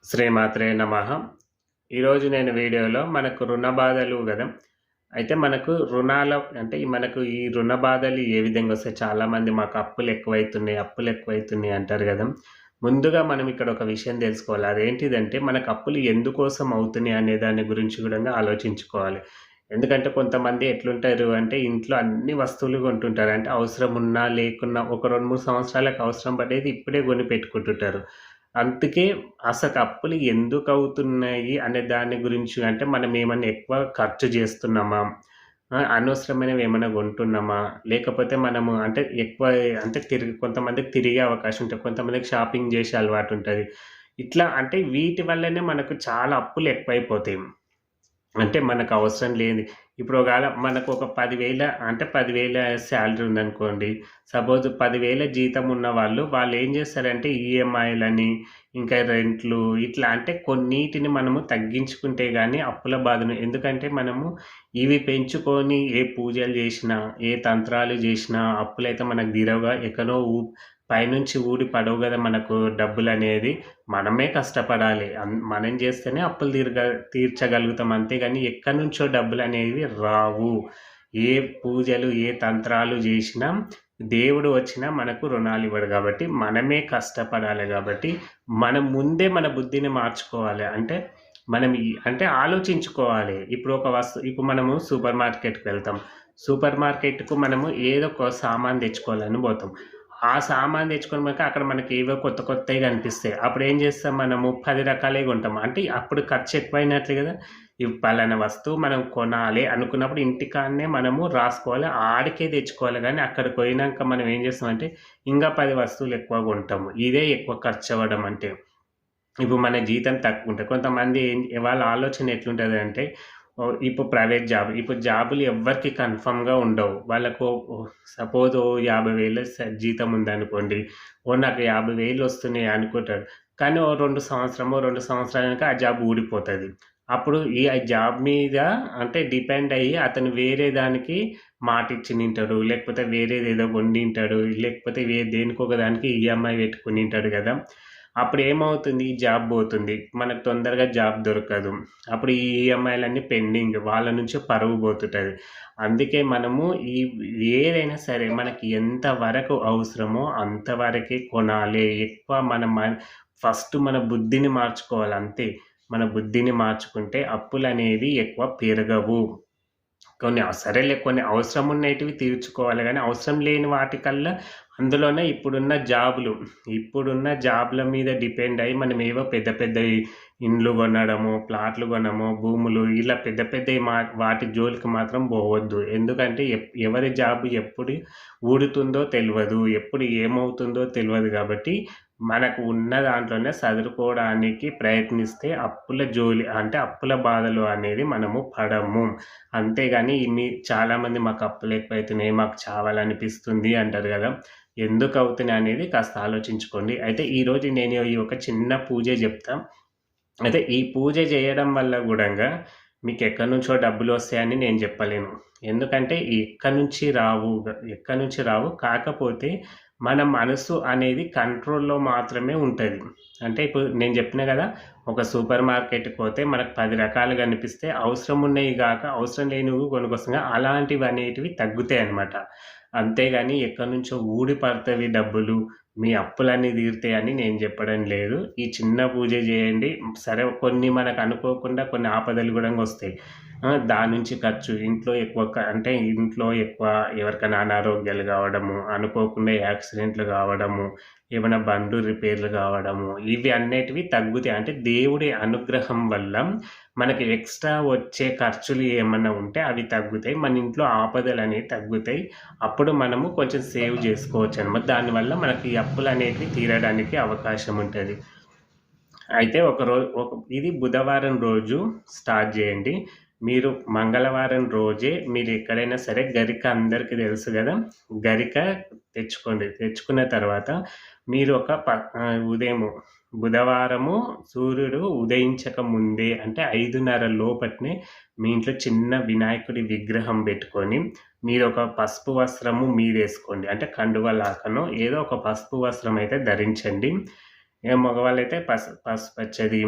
శ్రీమాత్రే నమః. ఈరోజు నేను వీడియోలో మనకు రుణ బాధలు గదా! అయితే మనకు రుణాల అంటే మనకు ఈ రుణ బాధలు ఏ విధంగా వస్తాయి? చాలామంది మాకు అప్పులెక్కువైతున్నాయి అంటారు గదా! ముందుగా మనం ఇక్కడ ఒక విషయం తెలుసుకోవాలి. అదేంటిదంటే మనకు అప్పులు ఎందుకోసం అవుతున్నాయి అనే దాని గురించి గూడంగా ఆలోచించుకోవాలి. ఎందుకంటే కొంతమంది ఎట్లుంటారు అంటే ఇంట్లో అన్ని వస్తువులు కొంటుంటారు. అంటే అవసరం ఉన్నా, లేకున్నా ఒక 2, 3 సంవత్సరాలకు అవసరం పడేది ఇప్పుడే కొని పెట్టుకుంటుంటారు. అందుకే అసలు అప్పులు ఎందుకవుతున్నాయి అనే దాని గురించి అంటే మనం ఏమన్నా ఎక్కువ ఖర్చు చేస్తున్నామా? అనవసరమైనవి ఏమన్నా కొంటున్నామా? లేకపోతే మనము అంటే ఎక్కువ అంటే కొంతమందికి తిరిగే అవకాశం ఉంటది. కొంతమందికి షాపింగ్ చేసే అలవాటుంటది. ఇట్లా అంటే వీటి వల్లనే మనకు చాలా అప్పులు ఎక్కువైపోతాయి. అంటే మనకవసరం లేనిది. ఇప్పుడు ఒగాళ మనకొక 10,000 అంటే 10,000 శాలరీ ఉందనుకోండి. సపోజ్ 10,000 జీతం ఉన్నవాళ్ళు, వాళ్ళేం జేస్తారంటే ఈఎంఐలని, ఇంకా రెంట్లు ఇట్లా అంటే కొన్నిటిని మనము తగ్గించుకుంటే గానీ అప్పుల బాధను ఎందుకంటే మనము ఇవి పెంచుకొని ఏ పూజలు జేసినా, ఏ తంత్రాలు జేసినా అప్పులైతే మనకు తీరవుగా. ఎక్కడో పైనుంచి ఊడి పడవు గదా! మనకు డబ్బులనేది. మనమే కష్టపడాలి. మనం జేస్తేనే అప్పులు తీర్చగలుగుతాం. అంతేగాని ఎక్కడి నుంచో డబ్బులనేవి రావు. ఏ పూజలు, ఏ తంత్రాలు జేసినా దేవుడు వచ్చినా మనకు రుణాలివ్వడు గాబట్టి, మనమే కష్టపడాలి గాబట్టి, మనం ముందే మన బుద్ధిని మార్చుకోవాలి. అంటే మనం అంటే ఆలోచించుకోవాలి. ఇప్పుడు మనము సూపర్ మార్కెట్‌కి వెళ్తాం. సూపర్ మార్కెట్‌కు మనము ఏదో ఒక సామాను తెచ్చుకోవాలని బోతాం. ఆ సామాను తెచ్చుకున్నాక అక్కడ మనకేవో కొత్త కొత్తయి కనిపిస్తాయి. అప్పుడేం చేస్తాం మనము 10 రకాలయి కొంటాం. అంటే అప్పుడు ఖర్చు ఎక్కువైనట్లే గదా! ఈ పలానా వస్తువు మనం కొనాలి అనుకున్నప్పుడు ఇంటికాడనే మనము రాసుకోవాలి. ఆడికే తెచ్చుకోవాలి గానీ అక్కడికి పోయినంక మనం ఏం చేస్తామంటే ఇంగా 10 వస్తువులు ఎక్కువ కొంటాము. ఇదే ఎక్కువ ఖర్చవ్వడం అంటే. ఇప్పుడు మన జీతం తక్కువుంటది. కొంతమంది వాళ్ళ ఆలోచన ఎట్లుంటదంటే ఇప్పుడు ప్రైవేట్ జాబ్. ఇప్పుడు జాబులు ఎవ్వరికీ కన్ఫర్మ్‌గా ఉండవు. వాళ్ళకు సపోజ్ 50,000 జీతం ఉందనుకోండి. నాకు 50,000 వస్తున్నాయి అనుకుంటాడు. కానీ ఓ 2 సంవత్సరాలకి ఆ జాబ్ ఊడిపోతది. అప్పుడు ఆ జాబ్ మీద అంటే డిపెండ్ అయ్యి అతను వేరే దానికి మాటిచ్చినుంటాడు. లేకపోతే వేరేదేదో కొండింటాడు. లేకపోతే దేనికొక దానికి ఈఎంఐ పెట్టుకొనుంటాడు గదా! అప్పుడేమవుతుంది? జాబ్ బోతుంది. మనకు తొందరగా జాబ్ దొరకదు. అప్పుడు ఈ ఈఎంఐలన్నీ పెండింగ్. వాళ్ళ నుంచి పరువు బోతుంటది. అందుకే మనము ఏదైనా సరే మనకి ఎంత వరకు అవసరమో అంతవరకే కొనాలి. ఎక్కువ ఫస్ట్ మన బుద్ధిని మార్చుకోవాలి అంతే. మన బుద్ధిని మార్చుకుంటే అప్పులనేవి ఎక్కువ పెరగవు. కొన్ని అవసరమున్నటివి తీర్చుకోవాలి గానీ, అవసరం లేని వాటికల్లా అందులోనే ఇప్పుడున్న జాబ్‌ల మీద డిపెండ్ అయ్యి మనమేవో పెద్ద పెద్దయి ఇండ్లు గొనడము, ప్లాట్లు గొనడము, భూములు ఇలా పెద్ద పెద్దయి వాటి జోలికి మాత్రం పోవద్దు. ఎందుకంటే ఎవరి జాబ్ ఎప్పుడు ఊడుతుందో తెలవదు. ఎప్పుడు ఏమవుతుందో తెలవదు గాబట్టి, మనకు ఉన్న దాంట్లోనే సదురుకోవడానికి ప్రయత్నిస్తే అప్పుల బాధలు అనేది మనము పడము. అంతేగాని చాలామంది మాకు అప్పులెక్కువైతున్నాయి, మాకు చావాలనిపిస్తుంది అంటారు గదా! ఎందుకవుతున్నాయనేది కాస్త ఆలోచించుకోండి. అయితే ఈరోజు నేను ఈ ఒక చిన్న పూజ జెప్తా. అయితే ఈ పూజ జేయడం వల్ల గూడంగా మీకెక్కడి నుంచో డబ్బులొస్తాయని నేను జెప్పలేను. ఎందుకంటే ఎక్కడి నుంచి రావు. కాకపోతే మన మనసు అనేది కంట్రోల్‌లో మాత్రమే ఉంటది. అంటే ఇప్పుడు నేను జెప్పినా గదా! ఒక సూపర్ మార్కెట్‌కి పోతే మనకు 10 రకాలు గనిపిస్తే అవసరమున్నయి గాక అవసరం లేనివి కొనుక్కొస్తాం. అలాంటివనేటివి తగ్గుతాయన్నమాట. అంతేగాని ఎక్కడి నుంచో ఊడి పడతవి డబ్బులు, మీ అప్పులన్నీ తీరుతాయని నేను చెప్పడం లేదు. ఈ చిన్న పూజ చేయండి. సరే కొన్ని మనకు అనుకోకుండా కొన్ని ఆపదలు గూడా వస్తాయి. దాని నుంచి ఖర్చు ఇంట్లో ఎక్కువ ఎవరికైనా అనారోగ్యాలు కావడము, అనుకోకుండా యాక్సిడెంట్లు కావడము, ఏమైనా బండ్లు రిపేర్లు కావడము, ఇవి అన్నిటివి తగ్గుతాయి. అంటే దేవుడి అనుగ్రహం వల్ల మనకి ఎక్స్‌ట్రా వచ్చే ఖర్చులు ఏమన్నా ఉంటే అవి తగ్గుతాయి. మన ఇంట్లో ఆపదలనేవి తగ్గుతాయి. అప్పుడు మనము కొంచెం సేవ్ జేసుకోవచ్చనమాట. దానివల్ల మనకి ఈ అప్పులనేటివి తీరడానికి అవకాశం ఉంటది. అయితే ఇది బుధవారం రోజు స్టార్ట్ జేయండి. మీరు మంగళవారం రోజే మీరెక్కడైనా సరే గరిక అందరికి తెలుసు గదా! గరిక తెచ్చుకోండి. తెచ్చుకున్న తర్వాత మీరు ఉదయము బుధవారము సూర్యుడు ఉదయించక ముందే అంటే 5:30 లోపట్నే మీ ఇంట్లో చిన్న వినాయకుడి విగ్రహం బెట్టుకొని మీరొక పసుపు వస్త్రము మీదేసుకోండి. అంటే కండువలాకనో ఏదో ఒక పసుపు వస్త్రం అయితే ధరించండి. మగవాళ్ళైతే పసుపచ్చది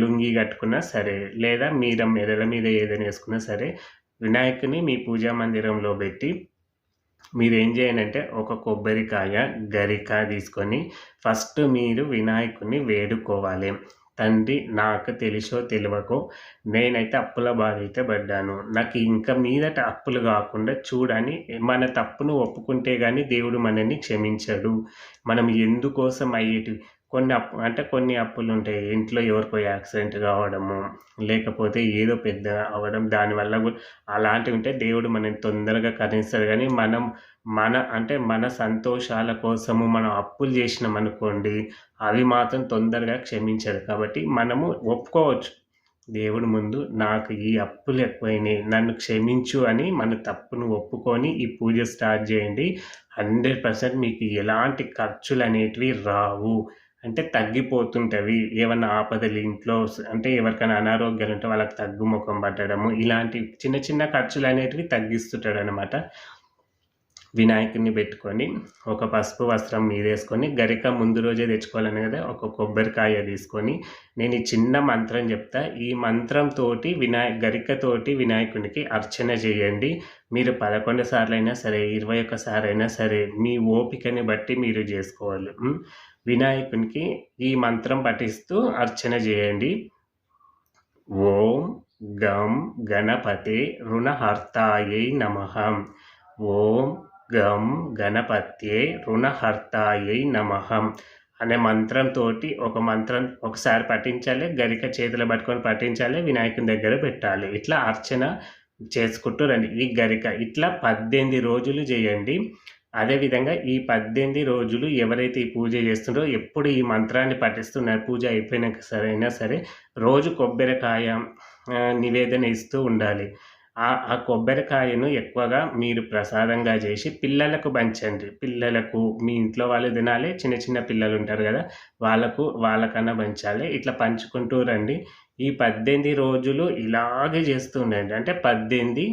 లుంగీ కట్టుకున్నా సరే, లేదా మెడల మీద ఏదైనా వేసుకున్నా సరే, వినాయకుని మీ పూజా మందిరంలో పెట్టి మీరేం చేయాలంటే ఒక కొబ్బరికాయ, గరిక తీసుకొని ఫస్ట్ మీరు వినాయకుడిని వేడుకోవాలి. తండ్రి, నాకు తెలిసో తెలవకో నేనైతే అప్పుల బాధ అయితే పడ్డాను. నాకు ఇంక మీదట అప్పులు కాకుండా చూడని మన తప్పును ఒప్పుకుంటే గాని దేవుడు మనల్ని క్షమించడు. మనం ఎందుకోసం అయ్యేటివి కొన్ని అప్పులుంటాయి. ఇంట్లో ఎవరికో యాక్సిడెంట్ కావడము, లేకపోతే ఏదో పెద్ద అవ్వడం, దానివల్ల అలాంటివి ఉంటే దేవుడు మనల్ని తొందరగా కరుణిస్తాడు. కానీ మన సంతోషాల కోసము మనం అప్పులు చేసినామనుకోండి, అవి మాత్రం తొందరగా క్షమించడు. కాబట్టి మనము ఒప్పుకోవచ్చు దేవుడి ముందు, నాకు ఈ అప్పులు ఎక్కువైనాయి, నన్ను క్షమించు అని మన తప్పును ఒప్పుకొని ఈ పూజ స్టార్ట్ చేయండి. 100% మీకు ఎలాంటి ఖర్చులనేటివి రావు. అంటే తగ్గిపోతుంటవి. ఏమన్నా ఆపదలు ఇంట్లో అంటే ఎవరికైనా అనారోగ్యాలుంటే వాళ్ళకి తగ్గుముఖం పట్టడము, ఇలాంటి చిన్న చిన్న ఖర్చులనేటివి తగ్గిస్తుంటాడనమాట. వినాయకుడిని పెట్టుకొని ఒక పసుపు వస్త్రం మీదేసుకొని, గరిక ముందు రోజే తెచ్చుకోవాలని కదా, ఒక కొబ్బరికాయ తీసుకొని నేను ఈ చిన్న మంత్రం చెప్తా. ఈ మంత్రంతోటి గరికతోటి వినాయకునికి అర్చన చేయండి. మీరు 11 సార్లైనా సరే, 21 సారైనా సరే, మీ ఓపికని బట్టి మీరు చేసుకోవాలి. వినాయకునికి ఈ మంత్రం పఠిస్తూ అర్చన చేయండి. ఓం గం గణపతే రుణహర్తాయై నమః. ఓం గం గణపత్యే రుణహర్తాయై నమః అనే మంత్రంతో ఒకసారి పఠించాలి. గరిక చేతిలో పట్టుకొని పఠించాలి, వినాయకుని దగ్గర పెట్టాలి. ఇట్లా అర్చన చేసుకుంటూ రండి. ఈ గరిక ఇట్లా 18 రోజులు చేయండి. అదేవిధంగా ఈ 18 రోజులు ఎవరైతే ఈ పూజ చేస్తుండ్రో, ఎప్పుడు ఈ మంత్రాన్ని పఠిస్తున్నారు, పూజ అయిపోయినాక సరే రోజు కొబ్బరికాయ నివేదన ఇస్తూ ఉండాలి. ఆ కొబ్బరికాయను ఎక్కువగా మీరు ప్రసాదంగా చేసి పిల్లలకు పంచండి. పిల్లలకు, మీ ఇంట్లో వాళ్ళు తినాలి, చిన్న చిన్న పిల్లలు ఉంటారు కదా, వాళ్ళకన్నా పంచాలి. ఇట్లా పంచుకుంటూ రండి. ఈ 18 రోజులు ఇలాగే చేస్తూ ఉండండి. అంటే 18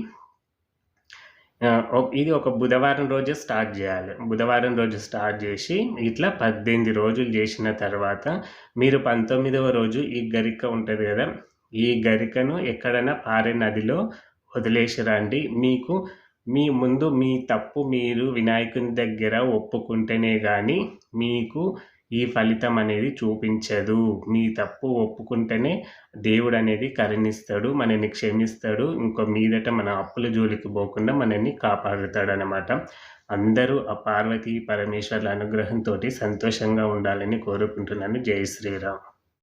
ఇది ఒక బుధవారం రోజు స్టార్ట్ చేయాలి. బుధవారం రోజు స్టార్ట్ చేసి ఇట్లా 18 రోజులు చేసిన తర్వాత మీరు 19వ రోజు ఈ గరిక ఉంటుంది కదా, ఈ గరికను ఎక్కడైనా పారే నదిలో వదిలేసి రండి. మీ తప్పు మీరు వినాయకుని దగ్గర ఒప్పుకుంటేనే కానీ మీకు ఈ ఫలితం అనేది చూపించదు. మీ తప్పు ఒప్పుకుంటేనే దేవుడు అనేది కరుణిస్తాడు, మనల్ని క్షమిస్తాడు. ఇంకో మీదట మన అప్పుల జోలికి పోకుండా మనల్ని కాపాడుతాడనమాట. అందరూ ఆ పార్వతీ పరమేశ్వర్ల అనుగ్రహంతో సంతోషంగా ఉండాలని కోరుకుంటున్నాను. జై శ్రీరామ్.